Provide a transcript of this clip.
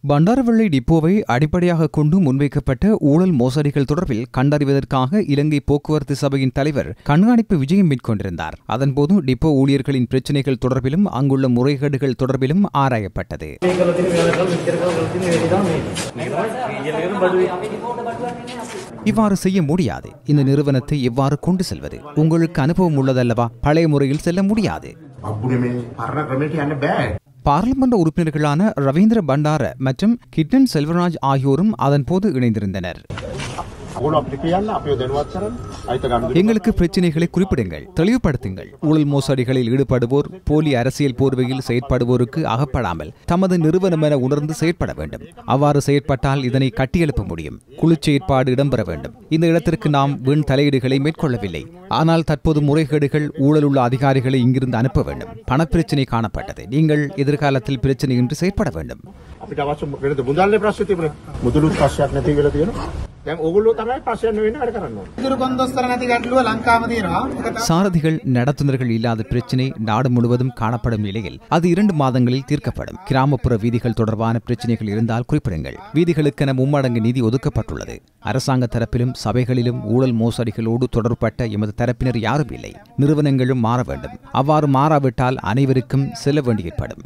பண்டாரவள்ளி டிப்போவை அடிப்படையாக கொண்டு முன்வைக்கப்பட்ட ஊழல் மோசடிகள் தொடர்பில் கண்டறிவதற்காக இலங்கை போக்குவரத்து சபையின் தலைவர் கண்காணிப்பு விஜயம் மேற்கொண்டிருந்தார். அதன்போது டிப்போ ஊழியர்களின் பிரச்சினைகள் தொடர்பிலும் அங்குள்ள முறைகேடுகள் தொடர்பிலும் ஆராயப்பட்டது. இவ்வாறு செய்ய முடியாது. இந்த நிறுவனத்தை எவ்வாறு கொண்டு செல்வது? உங்களுக்கு அனுபவம் உள்ளதல்லவா? பழைய முறையில் செல்ல முடியாது. பாராளுமன்ற உறுப்பினர்களான ரவீந்திர பண்டார மற்றும் கிட்டன் செல்வராஜ் ஆகியோரும் அதன்போது இணைந்திருந்தனர். எங்களுக்கு பிரச்சினைகளை குறிப்பிடுங்கள், தெளிவுபடுத்துங்கள். ஊழல் மோசடிகளில் ஈடுபடுவோர் போலி அரசியல் போர்வையில் செயற்படுவோருக்கு அகப்படாமல் தமது நிறுவனம் என உணர்ந்து செயற்பட வேண்டும். அவ்வாறு செயற்பட்டால் இதனை கட்டியெழுப்ப முடியும். குழு செயற்பாடு இடம்பெற வேண்டும். இந்த இடத்திற்கு நாம் வீண் தலையீடுகளை மேற்கொள்ளவில்லை. ஆனால் தற்போது முறைகேடுகள், ஊழலுள்ள அதிகாரிகளை இங்கிருந்து அனுப்ப வேண்டும். பணப்பிரச்சினை காணப்பட்டது. நீங்கள் எதிர்காலத்தில் பிரச்சினையின்றி செயற்பட வேண்டும். சாரதிகள் நடத்துனர்கள் இல்லாத பிரச்சினை நாடு முழுவதும் காணப்படும் நிலையில் அது 2 மாதங்களில் தீர்க்கப்படும். கிராமப்புற வீதிகள் தொடர்பான பிரச்சினைகள் இருந்தால் குறிப்பிடுங்கள். வீதிகளுக்கென மும்மடங்கு நிதி ஒதுக்கப்பட்டுள்ளது. அரசாங்க தரப்பிலும் சபைகளிலும் ஊழல் மோசடிகளோடு தொடர்பட்ட எமது தரப்பினர் யாரும் இல்லை. நிறுவனங்களும் மாற வேண்டும். அவ்வாறு மாறாவிட்டால் அனைவருக்கும் செல்ல வேண்டி ஏற்படும்.